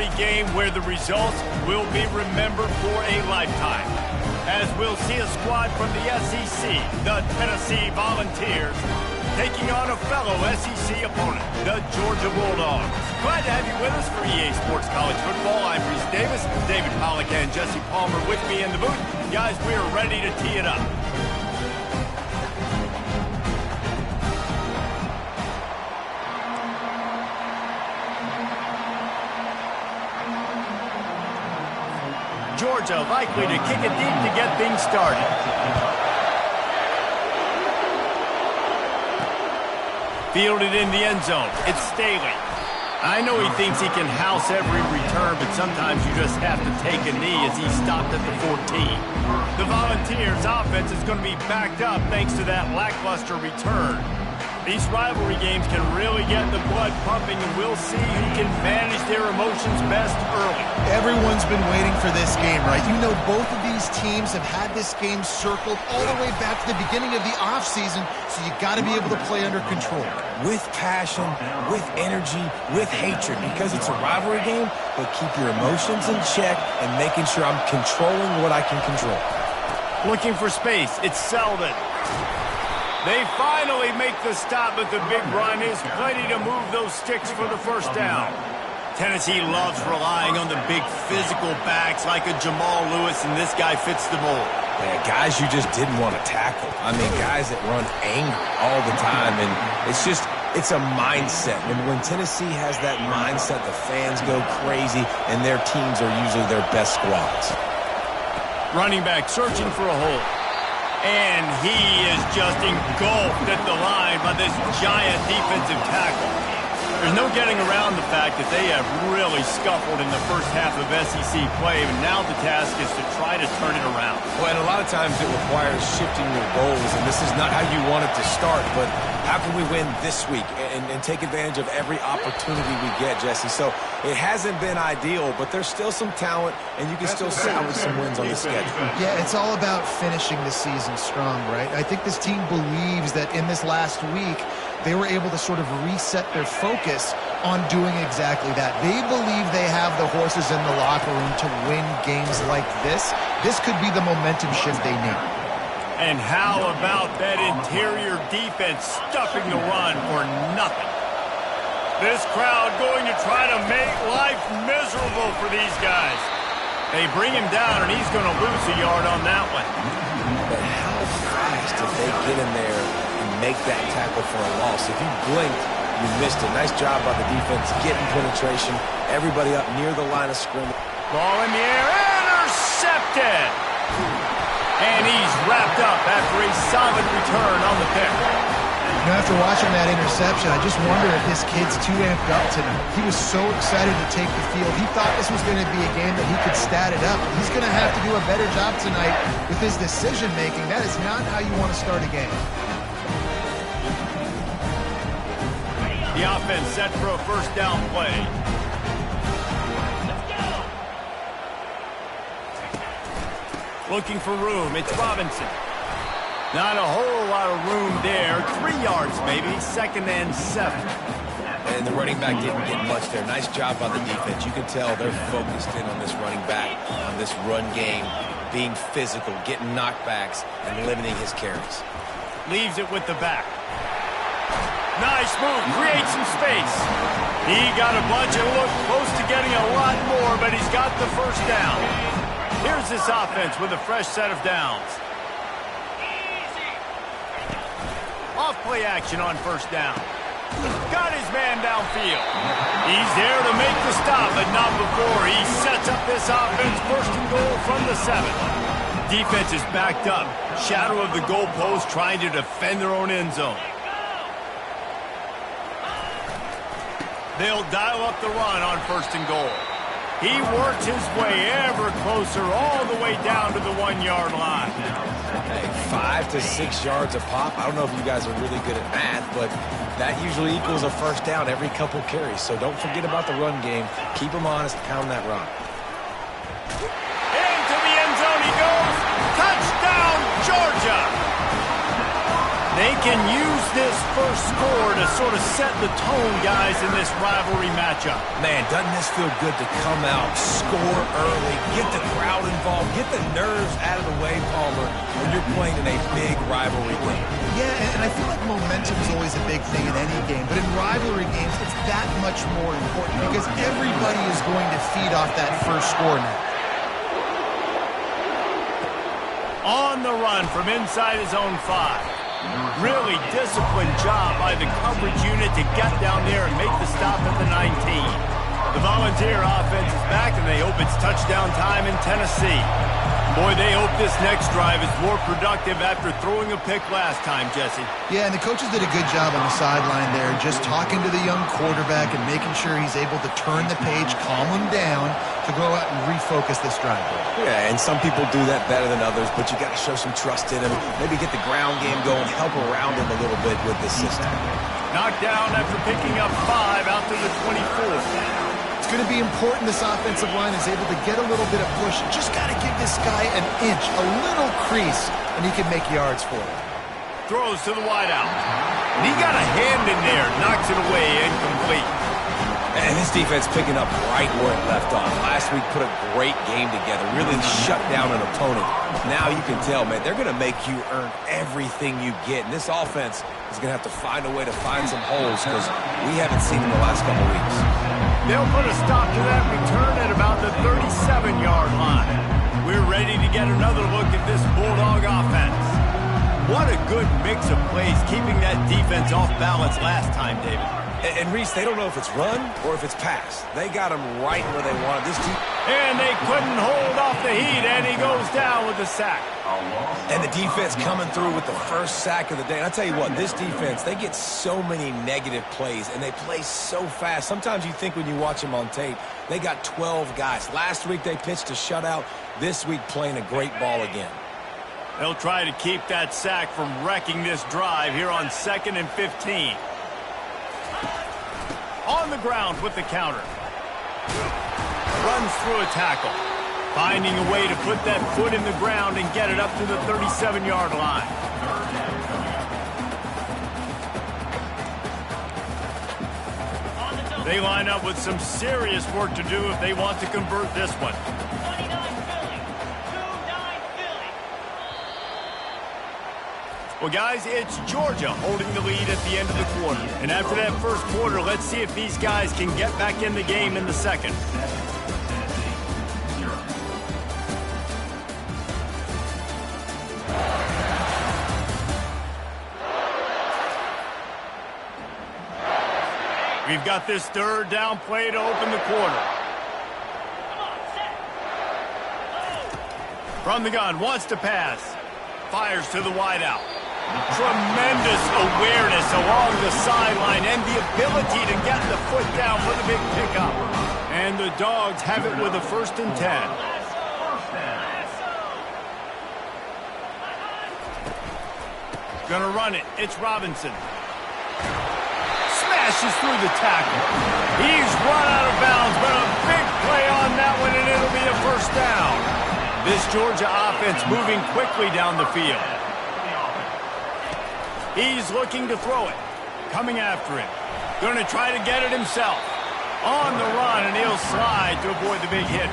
rivalry game where the results will be remembered for a lifetime. As we'll see a squad from the SEC, the Tennessee Volunteers, taking on a fellow SEC opponent, the Georgia Bulldogs. Glad to have you with us for EA Sports College Football. I'm Reese Davis, David Pollack and Jesse Palmer with me in the booth. Guys, we are ready to tee it up. Georgia likely to kick it deep to get things started. Fielded in the end zone. It's Staley. I know he thinks he can house every return, but sometimes you just have to take a knee as he stopped at the 14. The Volunteers' offense is going to be backed up thanks to that lackluster return. These rivalry games can really get the blood pumping, and we'll see who can manage their emotions best early. Everyone's been waiting for this game, right? You know, both of these teams have had this game circled all the way back to the beginning of the offseason, so you got to be able to play under control. With passion, with energy, with hatred, because it's a rivalry game, but keep your emotions in check and making sure I'm controlling what I can control. Looking for space. It's Selden. They finally make the stop, but the big run is plenty to move those sticks for the first down. Tennessee loves relying on the big physical backs like a Jamal Lewis, and this guy fits the mold. Yeah, guys you just didn't want to tackle. I mean, guys that run angry all the time, and it's a mindset. And when Tennessee has that mindset, the fans go crazy, and their teams are usually their best squads. Running back searching for a hole. And he is just engulfed at the line by this giant defensive tackle. There's no getting around the fact that they have really scuffled in the first half of SEC play, and now the task is to try to turn it around. Well, and a lot of times it requires shifting your goals, and this is not how you want it to start, but how can we win this week and take advantage of every opportunity we get, Jesse? So it hasn't been ideal, but there's still some talent, and you can still salvage some wins on the schedule. Yeah, it's all about finishing the season strong, right? I think this team believes that in this last week, they were able to sort of reset their focus on doing exactly that. They believe they have the horses in the locker room to win games like this. This could be the momentum shift they need. And how about that interior defense stuffing the run for nothing? This crowd going to try to make life miserable for these guys. They bring him down, and he's going to lose a yard on that one. But how fast did they get in there and make that tackle for a loss? If you blinked, you missed it. Nice job by the defense getting penetration. Everybody up near the line of scrimmage. Ball in the air, intercepted! And he's wrapped up after a solid return on the pick. You know, after watching that interception, I just wonder if this kid's too amped up tonight. He was so excited to take the field. He thought this was going to be a game that he could stat it up. He's going to have to do a better job tonight with his decision-making. That is not how you want to start a game. The offense set for a first down play. Looking for room. It's Robinson. Not a whole lot of room there. 3 yards maybe. 2nd and 7. And the running back didn't get much there. Nice job by the defense. You can tell they're focused in on this running back, on this run game, being physical, getting knockbacks, and limiting his carries. Leaves it with the back. Nice move. Creates some space. He got a bunch and looked close to getting a lot more, but he's got the first down. Here's this offense with a fresh set of downs. Off play action on first down. Got his man downfield. He's there to make the stop, but not before. He sets up this offense 1st and goal from the 7. Defense is backed up. Shadow of the goalpost trying to defend their own end zone. They'll dial up the run on 1st and goal. He works his way ever closer all the way down to the 1-yard line. Hey, 5 to 6 yards a pop. I don't know if you guys are really good at math, but that usually equals a first down every couple carries. So don't forget about the run game. Keep them honest, pound that rock. Into the end zone he goes. Touchdown, Georgia! They can use this first score to sort of set the tone, guys, in this rivalry matchup. Man, doesn't this feel good to come out, score early, get the crowd involved, get the nerves out of the way, Palmer, when you're playing in a big rivalry game. Yeah, and I feel like momentum is always a big thing in any game, but in rivalry games, it's that much more important because everybody is going to feed off that first score now. On the run from inside his own 5. Really disciplined job by the coverage unit to get down there and make the stop at the 19. The Volunteer offense is back, and they hope it's touchdown time in Tennessee. Boy, they hope this next drive is more productive after throwing a pick last time, Jesse. Yeah, and the coaches did a good job on the sideline there, just talking to the young quarterback and making sure he's able to turn the page, calm him down, to go out and refocus this drive. Yeah, and some people do that better than others, but you got to show some trust in him. Maybe get the ground game going, help around him a little bit with the system. Knocked down after picking up 5 out to the 24. It's going to be important this offensive line is able to get a little bit of push. Just got to give this guy an inch, a little crease, and he can make yards for it. Throws to the wideout. And he got a hand in there, knocks it away, incomplete. And this defense picking up right where it left off. Last week put a great game together, really shut down an opponent. Now you can tell, man, they're going to make you earn everything you get. And this offense is going to have to find a way to find some holes because we haven't seen them the last couple of weeks. They'll put a stop to that return at about the 37-yard line. We're ready to get another look at this Bulldog offense. What a good mix of plays, keeping that defense off balance last time, David. And Reese, they don't know if it's run or if it's pass. They got him right where they wanted. And they couldn't hold off the heat, and he goes down with the sack. And the defense coming through with the first sack of the day. And I tell you what, this defense, they get so many negative plays, and they play so fast. Sometimes you think when you watch them on tape, they got 12 guys. Last week they pitched a shutout. This week playing a great ball again. They'll try to keep that sack from wrecking this drive here on 2nd and 15. On the ground with the counter. Runs through a tackle. Finding a way to put that foot in the ground and get it up to the 37-yard line. They line up with some serious work to do if they want to convert this one. Well, guys, it's Georgia holding the lead at the end of the quarter. And after that first quarter, let's see if these guys can get back in the game in the second. We've got this 3rd down play to open the quarter. From the gun, wants to pass. Fires to the wideout. Tremendous awareness along the sideline and the ability to get the foot down for the big pickup. And the Dogs have it with a 1st and 10. Gonna run it. It's Robinson. Smashes through the tackle. He's run out of bounds, but a big play on that one, and it'll be a 1st down. This Georgia offense moving quickly down the field. He's looking to throw it. Coming after him. Going to try to get it himself. On the run, and he'll slide to avoid the big hit.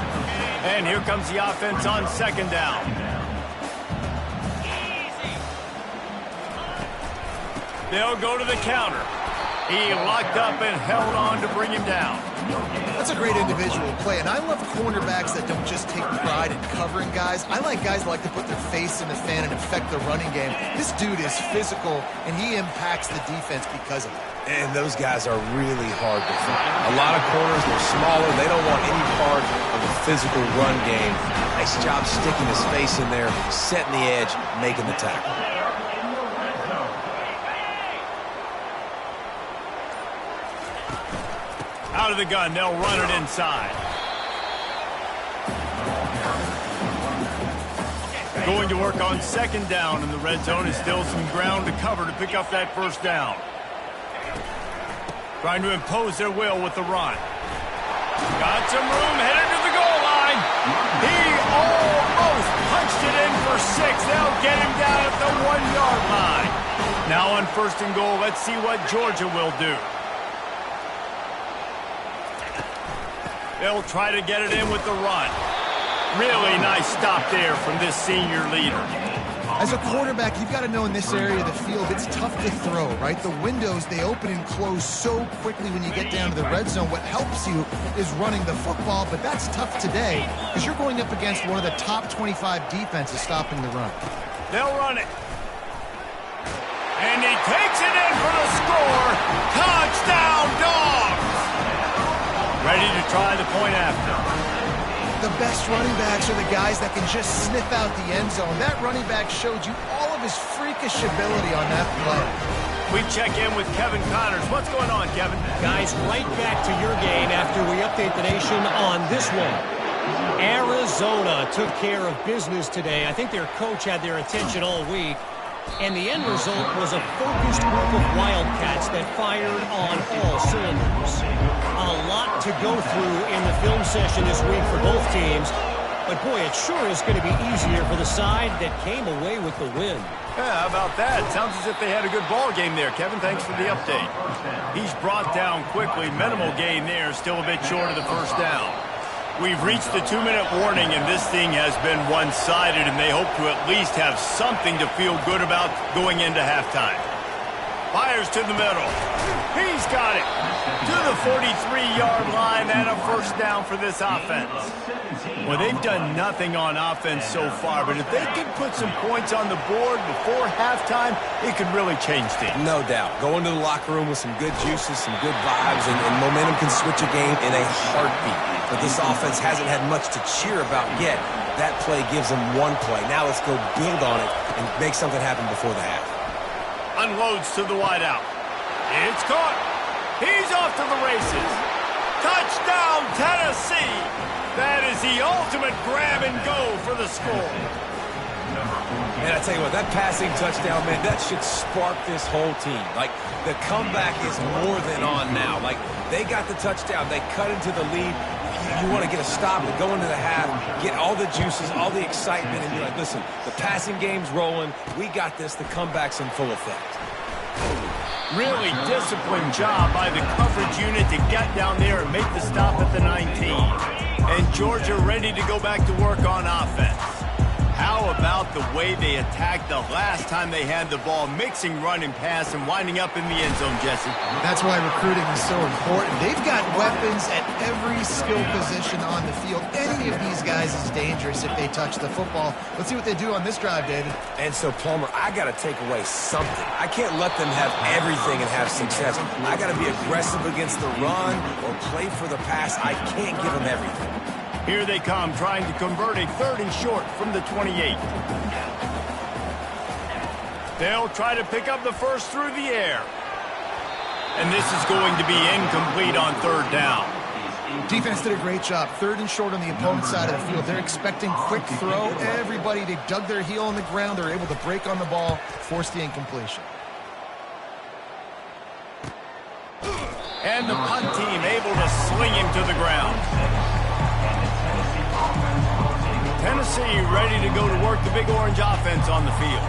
And here comes the offense on 2nd down. They'll go to the counter. He locked up and held on to bring him down. That's a great individual play, and I love cornerbacks that don't just take pride in covering guys. I like guys that like to put their face in the fan and affect the running game. This dude is physical, and he impacts the defense because of it. And those guys are really hard to find. A lot of corners, they're smaller. They don't want any part of the physical run game. Nice job sticking his face in there, setting the edge, making the tackle. Out of the gun, they'll run it inside. Going to work on 2nd down in the red zone is still some ground to cover to pick up that 1st down. Trying to impose their will with the run. Got some room, headed to the goal line. He almost punched it in for 6. They'll get him down at the 1-yard line. Now first and goal. Let's see what Georgia will do. They'll try to get it in with the run. Really nice stop there from this senior leader. As a quarterback, you've got to know in this area of the field, it's tough to throw, right? The windows, they open and close so quickly when you get down to the red zone. What helps you is running the football, but that's tough today because you're going up against one of the top 25 defenses stopping the run. They'll run it. And he takes it in for the score. Touchdown, Dogs! Ready to try the point after. The best running backs are the guys that can just sniff out the end zone. That running back showed you all of his freakish ability on that play. We check in with Kevin Connors. What's going on, Kevin? Guys, right back to your game after we update the nation on this one. Arizona took care of business today. I think their coach had their attention all week. And the end result was a focused group of Wildcats that fired on all cylinders. A lot to go through in the film session this week for both teams. But, boy, it sure is going to be easier for the side that came away with the win. Yeah, how about that? Sounds as if they had a good ball game there. Kevin, thanks for the update. He's brought down quickly. Minimal gain there. Still a bit short of the first down. We've reached the 2-minute warning, and this thing has been one-sided, and they hope to at least have something to feel good about going into halftime. Fires to the middle. He's got it. To the 43-yard line and a first down for this offense. Well, they've done nothing on offense so far, but if they can put some points on the board before halftime, it could really change things. No doubt. Go into the locker room with some good juices, some good vibes, and momentum can switch a game in a heartbeat. But this offense hasn't had much to cheer about yet. That play gives them one play. Now let's go build on it and make something happen before the half. Unloads to the wideout. It's caught. He's off to the races. Touchdown, Tennessee. That is the ultimate grab and go for the score. Man, I tell you what, that passing touchdown, man, that should spark this whole team. Like, the comeback is more than on now. Like, they got the touchdown. They cut into the lead. You want to get a stop and go into the half, get all the juices, all the excitement, and be like, listen, the passing game's rolling. We got this. The comeback's in full effect. Really disciplined job by the coverage unit to get down there and make the stop at the 19. And Georgia ready to go back to work on offense. How about the way they attacked the last time they had the ball, mixing run and pass and winding up in the end zone, Jesse? That's why recruiting is so important. They've got weapons at every skill position on the field. Any of these guys is dangerous if they touch the football. Let's see what they do on this drive, David. And so, Palmer, I got to take away something. I can't let them have everything and have success. I got to be aggressive against the run or play for the pass. I can't give them everything. Here they come, trying to convert a 3rd and short from the 28. They'll try to pick up the first through the air. And this is going to be incomplete on 3rd down. Defense did a great job. 3rd and short on the opponent's side of the field. They're expecting quick throw. Everybody, they dug their heel on the ground. They're able to break on the ball, force the incompletion. And the punt team able to sling him to the ground. Tennessee ready to go to work the Big Orange offense on the field.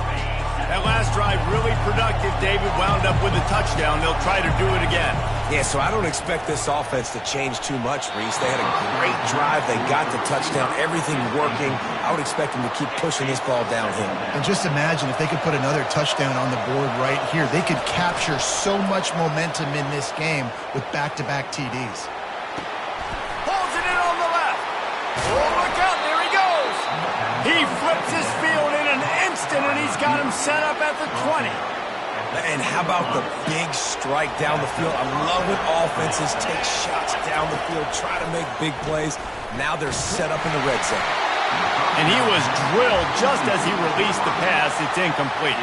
That last drive really productive. David wound up with a touchdown. They'll try to do it again. Yeah, so I don't expect this offense to change too much, Reese. They had a great drive. They got the touchdown. Everything working. I would expect them to keep pushing this ball downhill. And just imagine if they could put another touchdown on the board right here. They could capture so much momentum in this game with back-to-back TDs. Pulls it in on the left. Oh, look out. There he goes. He flips his field in an instant, and he's got him set up at the 20. And how about the big strike down the field? I love when offenses take shots down the field, try to make big plays. Now they're set up in the red zone. And he was drilled just as he released the pass. It's incomplete.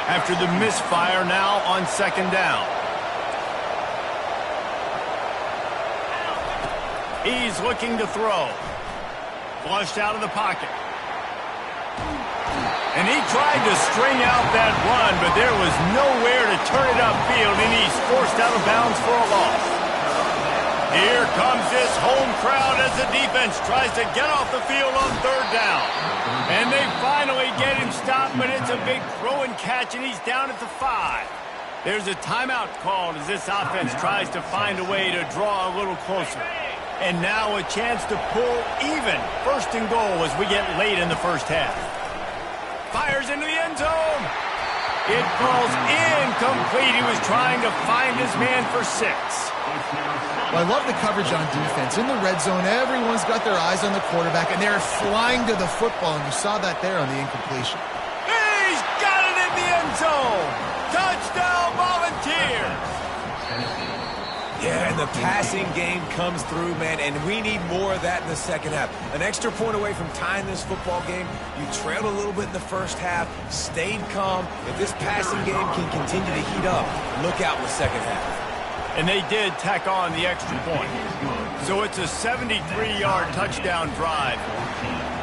After the misfire, now on 2nd down. He's looking to throw. Flushed out of the pocket. And he tried to string out that run, but there was nowhere to turn it upfield, and he's forced out of bounds for a loss. Here comes this home crowd as the defense offense tries to get off the field on third down. And they finally get him stopped, but it's a big throw and catch, and he's down at the 5. There's a timeout called as this offense tries to find a way to draw a little closer. And now a chance to pull even. First and goal as we get late in the first half. Fires into the end zone. It falls incomplete. He was trying to find his man for 6. Well, I love the coverage on defense. In the red zone, everyone's got their eyes on the quarterback, and they're flying to the football, and you saw that there on the incompletion. He's got it in the end zone. Touchdown, Volunteers. Yeah, and the passing game comes through, man, and we need more of that in the second half. An extra point away from tying this football game. You trailed a little bit in the first half, stayed calm. If this passing game can continue to heat up, look out in the second half. And they did tack on the extra point. So it's a 73-yard touchdown drive.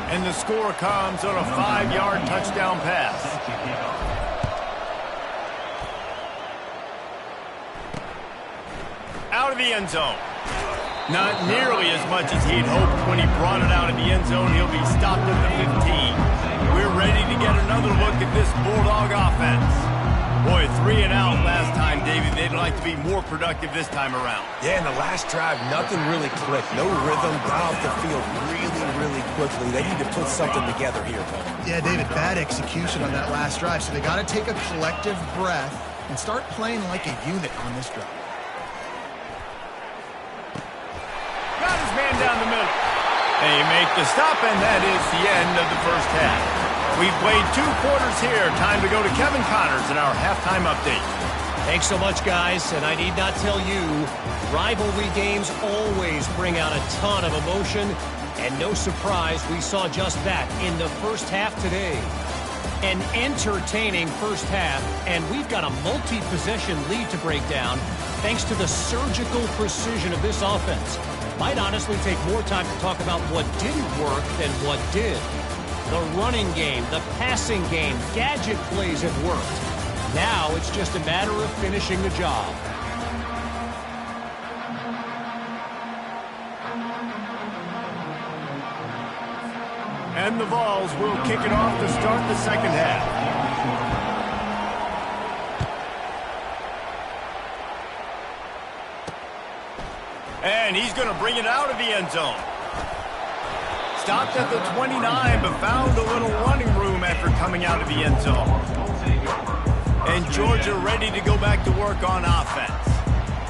And the score comes on a 5-yard touchdown pass. Out of the end zone. Not nearly as much as he'd hoped when he brought it out of the end zone. He'll be stopped at the 15. We're ready to get another look at this Bulldog offense. Boy, 3 and out last time, David. They'd like to be more productive this time around. Yeah, in the last drive, nothing really clicked. No rhythm, got off the field really quickly. They need to put something together here, Paul. Yeah, David, bad execution on that last drive, so they got to take a collective breath and start playing like a unit on this drive. Got his man down the middle. They make the stop, and that is the end of the first half. We've played 2 quarters here. Time to go to Kevin Connors in our halftime update. Thanks so much, guys. And I need not tell you, rivalry games always bring out a ton of emotion. And no surprise, we saw just that in the first half today. An entertaining first half, and we've got a multi-possession lead to break down thanks to the surgical precision of this offense. Might honestly take more time to talk about what didn't work than what did. The running game, the passing game, gadget plays have worked. Now it's just a matter of finishing the job. And the Vols will kick it off to start the second half. And he's going to bring it out of the end zone. Stopped at the 29, but found a little running room after coming out of the end zone. And Georgia ready to go back to work on offense.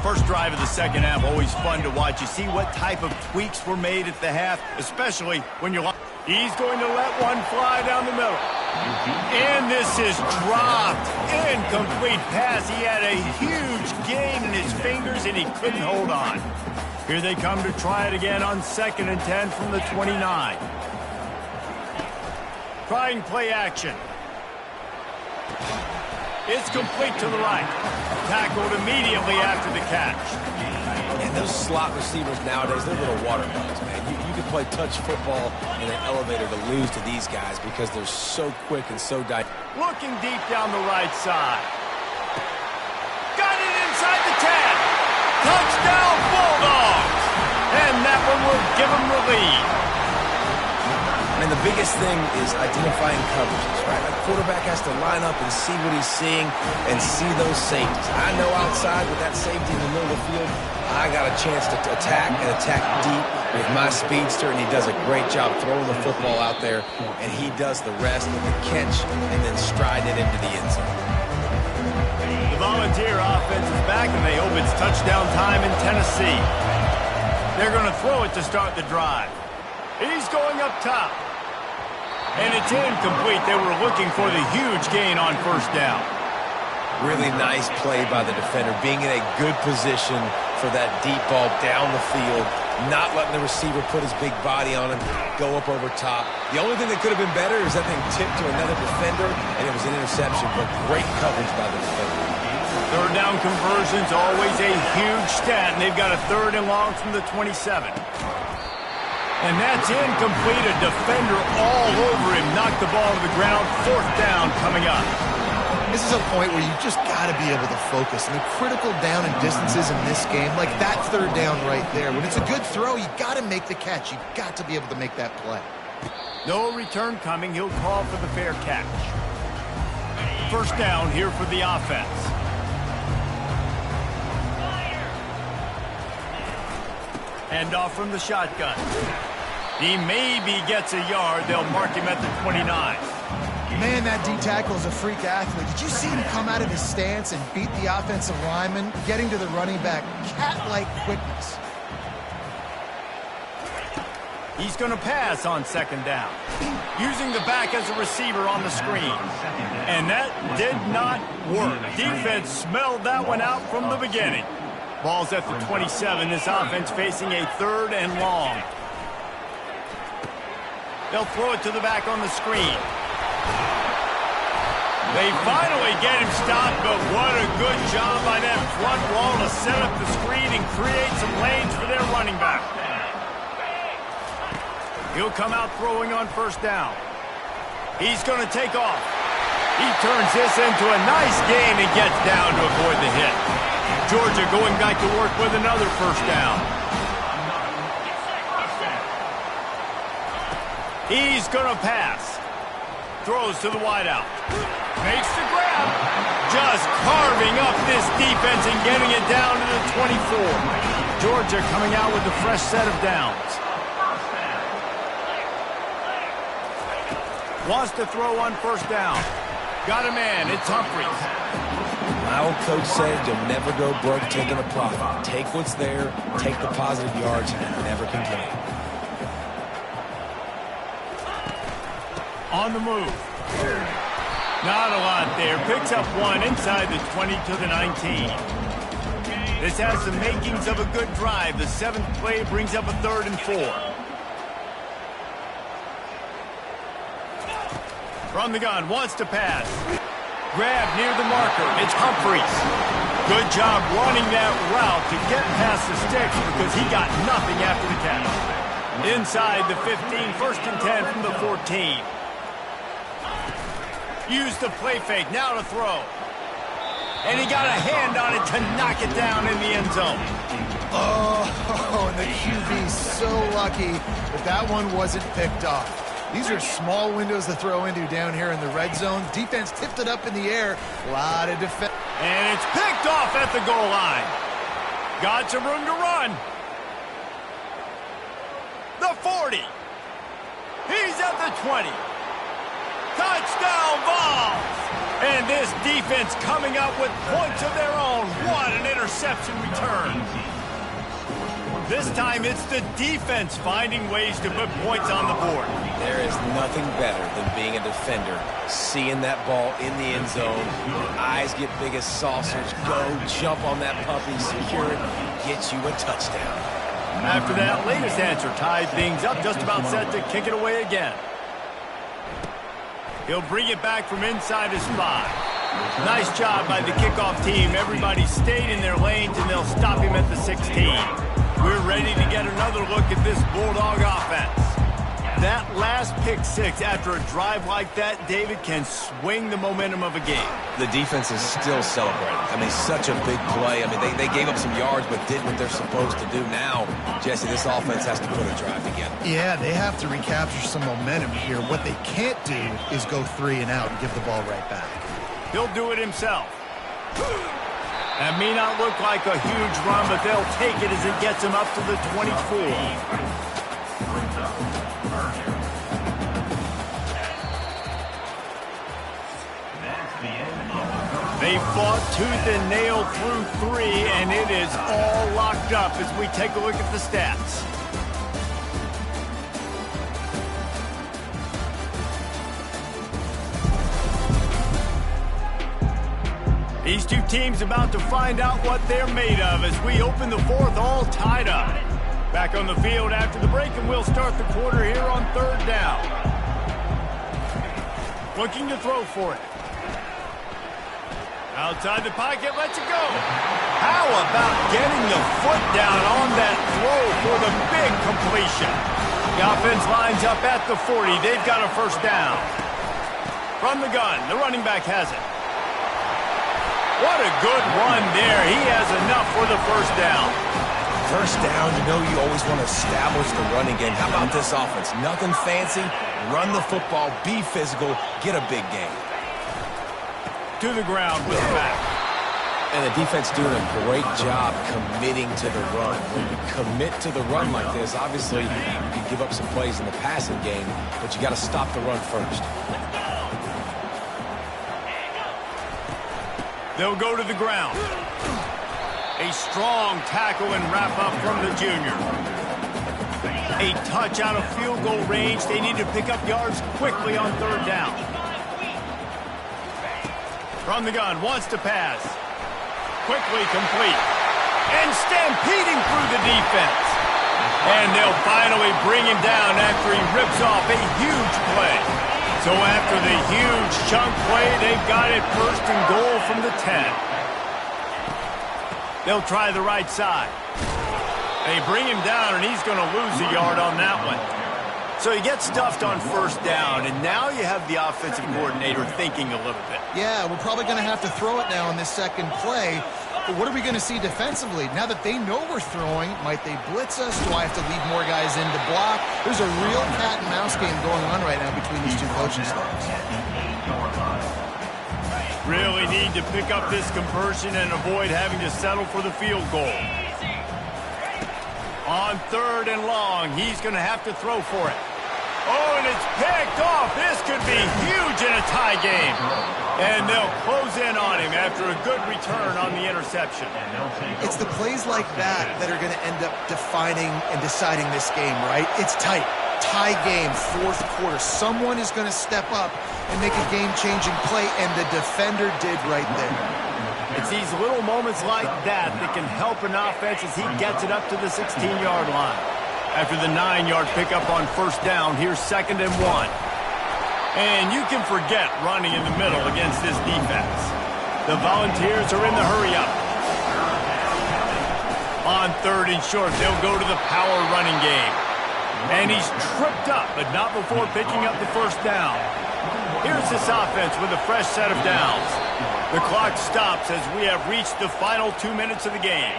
First drive of the second half, always fun to watch. You see what type of tweaks were made at the half, especially when you're... He's going to let one fly down the middle. And this is dropped. Incomplete pass. He had a huge gain in his fingers, and he couldn't hold on. Here they come to try it again on 2nd and 10 from the 29. Trying play action. It's complete to the right. Tackled immediately after the catch. And those slot receivers nowadays, they're little water bugs, man. You can play touch football in an elevator to lose to these guys because they're so quick and so dynamic. Looking deep down the right side. Got it inside the 10. Touchdown, Bulldogs! And that one will give them the lead. And the biggest thing is identifying coverages, right? A quarterback has to line up and see what he's seeing and see those safeties. I know outside with that safety in the middle of the field, I got a chance to attack and attack deep with my speedster, and he does a great job throwing the football out there, and he does the rest with the catch and then stride it into the end zone. The Volunteer offense is back, and they hope it's touchdown time in Tennessee. They're going to throw it to start the drive. He's going up top. And it's incomplete. They were looking for the huge gain on first down. Really nice play by the defender, being in a good position for that deep ball down the field, not letting the receiver put his big body on him, go up over top. The only thing that could have been better is that thing tipped to another defender, and it was an interception, but great coverage by the defender. Third down conversion's always a huge stat, and they've got a 3rd and long from the 27. And that's incomplete. A defender all over him. Knocked the ball to the ground. 4th down coming up. This is a point where you just got to be able to focus. And the critical down and distances in this game, like that third down right there. When it's a good throw, you got to make the catch. You got to be able to make that play. No return coming. He'll call for the fair catch. First down here for the offense. Hand off from the shotgun. He maybe gets a yard. They'll mark him at the 29. Man, that D-tackle is a freak athlete. Did you see him come out of his stance and beat the offensive lineman, getting to the running back? Cat-like quickness. He's going to pass on second down, using the back as a receiver on the screen. And that did not work. Defense smelled that one out from the beginning. Ball's at the 27. This offense facing a third and long. They'll throw it to the back on the screen. They finally get him stopped, but what a good job by that front wall to set up the screen and create some lanes for their running back. He'll come out throwing on first down. He's going to take off. He turns this into a nice gain and gets down to avoid the hit. Georgia going back to work with another first down. He's going to pass. Throws to the wideout. Makes the grab. Just carving up this defense and getting it down to the 24. Georgia coming out with a fresh set of downs. Wants to throw on first down. Got a man. It's Humphries. My old coach said you'll never go broke taking a profit. Take what's there, take the positive yards, and never complain. On the move. Not a lot there. Picks up one inside the 20 to the 19. This has the makings of a good drive. The seventh play brings up a 3rd and 4. From the gun, wants to pass. Grab near the marker. It's Humphries. Good job running that route to get past the sticks because he got nothing after the catch. Inside the 15, 1st and 10 from the 14. Use the play fake, now to throw. And he got a hand on it to knock it down in the end zone. Oh, and the QB's so lucky that that one wasn't picked off. These are small windows to throw into down here in the red zone. Defense tipped it up in the air. A lot of defense. And it's picked off at the goal line. Got some room to run. The 40. He's at the 20. Touchdown Vols! And this defense coming up with points of their own. What an interception return. This time it's the defense finding ways to put points on the board. There is nothing better than being a defender. Seeing that ball in the end zone, your eyes get big as saucers. Go, jump on that puppy, secure it, get you a touchdown. After that latest answer tied things up, just about set to kick it away again. He'll bring it back from inside his 5. Nice job by the kickoff team. Everybody stayed in their lanes, and they'll stop him at the 16. We're ready to get another look at this Bulldog offense. That last pick 6 after a drive like that, David, can swing the momentum of a game. The defense is still celebrating. I mean, such a big play. I mean, they gave up some yards but did what they're supposed to do. Now, Jesse, this offense has to put a drive together. Yeah, they have to recapture some momentum here. What they can't do is go 3 and out and give the ball right back. He'll do it himself. That may not look like a huge run, but they'll take it as it gets him up to the 24. They fought tooth and nail through 3, and it is all locked up as we take a look at the stats. These two teams about to find out what they're made of as we open the 4th all tied up. Back on the field after the break, and we'll start the quarter here on 3rd down. Looking to throw for it. Outside the pocket, lets it go. How about getting the foot down on that throw for the big completion? The offense lines up at the 40. They've got a first down. From the gun, the running back has it. What a good run there. He has enough for the first down. First down, you know you always want to establish the running game. How about this offense? Nothing fancy. Run the football, be physical, get a big gain. To the ground with the back. And the defense doing a great job committing to the run. When you commit to the run like this, obviously you can give up some plays in the passing game, but you got to stop the run first. They'll go to the ground. A strong tackle and wrap up from the junior. A touch out of field goal range. They need to pick up yards quickly on third down. From the gun, wants to pass. Quickly complete. And stampeding through the defense. And they'll finally bring him down after he rips off a huge play. So after the huge chunk play, they've got it first and goal from the 10. They'll try the right side. They bring him down, and he's going to lose a yard on that one. So he gets stuffed on first down, and now you have the offensive coordinator thinking a little bit. Yeah, we're probably going to have to throw it now in this second play. But what are we going to see defensively? Now that they know we're throwing, might they blitz us? Do I have to leave more guys in to block? There's a real cat and mouse game going on right now between these two coaching staffs. Really need to pick up this conversion and avoid having to settle for the field goal. On third and long, he's going to have to throw for it. Oh, and it's picked off. This could be huge in a tie game. And they'll close in on him after a good return on the interception. It's the plays like that that are going to end up defining and deciding this game, right? It's tight. Tie game, fourth quarter. Someone is going to step up and make a game-changing play, and the defender did right there. It's these little moments like that that can help an offense as he gets it up to the 16-yard line. After the 9-yard pickup on first down, here's 2nd and 1. And you can forget running in the middle against this defense. The Volunteers are in the hurry-up. On third and short, they'll go to the power running game. And he's tripped up, but not before picking up the first down. Here's this offense with a fresh set of downs. The clock stops as we have reached the final 2 minutes of the game.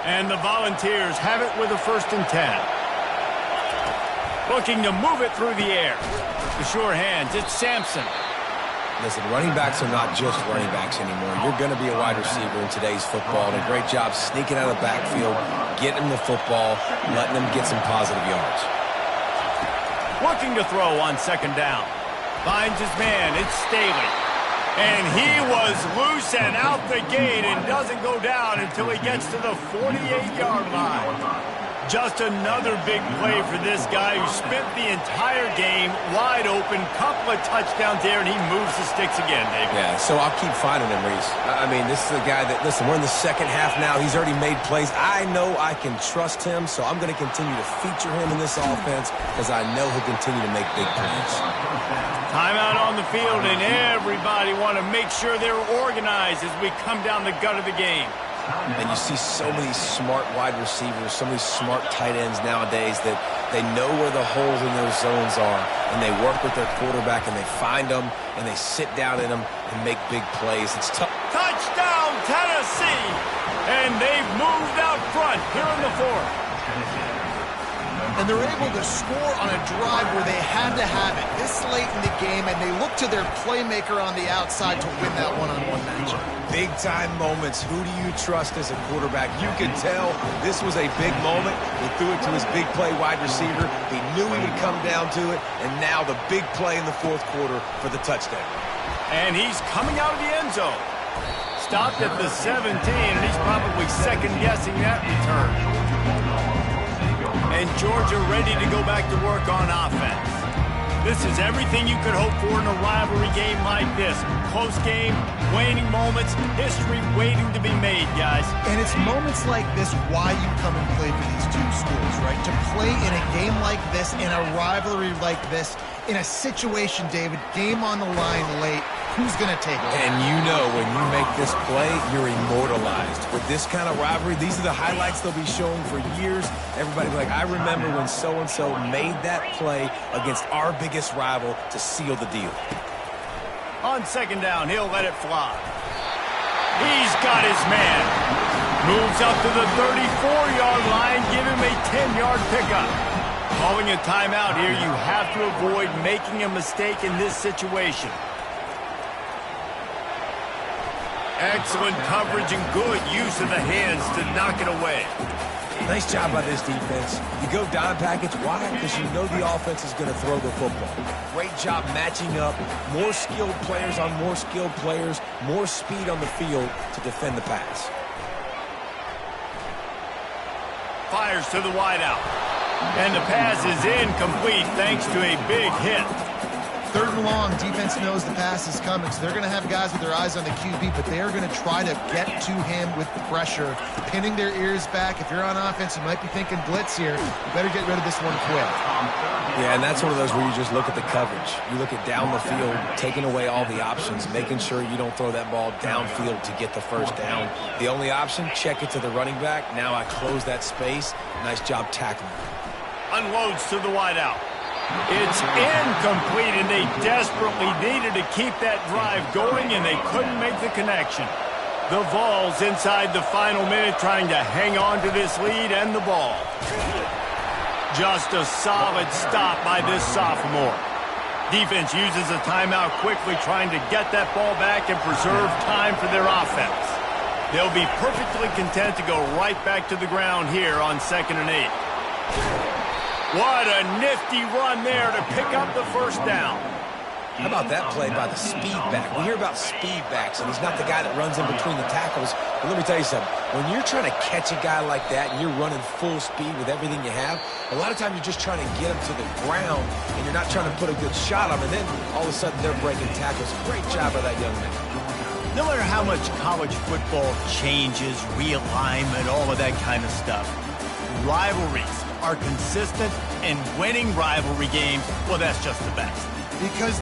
And the Volunteers have it with a 1st and 10. Looking to move it through the air. The sure hands, it's Sampson. Listen, running backs are not just running backs anymore. You're going to be a wide receiver in today's football. And a great job sneaking out of the backfield, getting the football, letting them get some positive yards. Looking to throw on 2nd down. Finds his man, it's Staley. And he was loose and out the gate and doesn't go down until he gets to the 48-yard line. Just another big play for this guy who spent the entire game wide open. Couple of touchdowns there, and he moves the sticks again, David. Yeah, so I'll keep finding him, Reese. I mean, this is a guy that, listen, we're in the second half now. He's already made plays. I know I can trust him, so I'm going to continue to feature him in this offense because I know he'll continue to make big plays. Timeout on the field, and everybody want to make sure they're organized as we come down the gut of the game. And you see so many smart wide receivers, so many smart tight ends nowadays that they know where the holes in those zones are, and they work with their quarterback, and they find them, and they sit down in them and make big plays. It's tough. Touchdown, Tennessee! And they've moved out front here in the 4th. And they're able to score on a drive where they had to have it this late in the game, and they look to their playmaker on the outside to win that one-on-one matchup. Big-time moments. Who do you trust as a quarterback? You could tell this was a big moment. He threw it to his big play wide receiver. He knew he would come down to it, and now the big play in the 4th quarter for the touchdown. And he's coming out of the end zone. Stopped at the 17, and he's probably second-guessing that return. And Georgia ready to go back to work on offense. This is everything you could hope for in a rivalry game like this. Close game, waning moments, history waiting to be made, guys. And it's moments like this why you come and play for these two schools, right? To play in a game like this, in a rivalry like this, in a situation, David, game on the line late, who's going to take it? And you know when you make this play, you're immortalized. With this kind of rivalry, these are the highlights they'll be showing for years. Everybody will be like, I remember when so-and-so made that play against our biggest rival to seal the deal. On 2nd down, he'll let it fly. He's got his man. Moves up to the 34-yard line. Give him a 10-yard pickup. Calling a timeout here. You have to avoid making a mistake in this situation. Excellent coverage and good use of the hands to knock it away. Nice job by this defense. You go dime package. Why? Because you know the offense is going to throw the football. Great job matching up. More skilled players on more skilled players. More speed on the field to defend the pass. Fires to the wideout. And the pass is incomplete thanks to a big hit. 3rd and long, defense knows the pass is coming, so they're going to have guys with their eyes on the QB, but they are going to try to get to him with pressure, pinning their ears back. If you're on offense, you might be thinking blitz here. You better get rid of this one quick. Yeah, and that's one of those where you just look at the coverage. You look at down the field, taking away all the options, making sure you don't throw that ball downfield to get the first down. The only option, check it to the running back. Now I close that space. Nice job tackling. Unloads to the wideout. It's incomplete, and they desperately needed to keep that drive going, and they couldn't make the connection. The Vols inside the final minute trying to hang on to this lead and the ball. Just a solid stop by this sophomore. Defense uses a timeout quickly, trying to get that ball back and preserve time for their offense. They'll be perfectly content to go right back to the ground here on 2nd and 8. What a nifty run there to pick up the first down. How about that play by the speed back? We hear about speed backs, and he's not the guy that runs in between the tackles. But let me tell you something. When you're trying to catch a guy like that and you're running full speed with everything you have, a lot of times you're just trying to get him to the ground, and you're not trying to put a good shot on him, and then all of a sudden they're breaking tackles. Great job by that young man. No matter how much college football changes, realignment, all of that kind of stuff, rivalries are consistent, and winning rivalry games, well, that's just the best. Because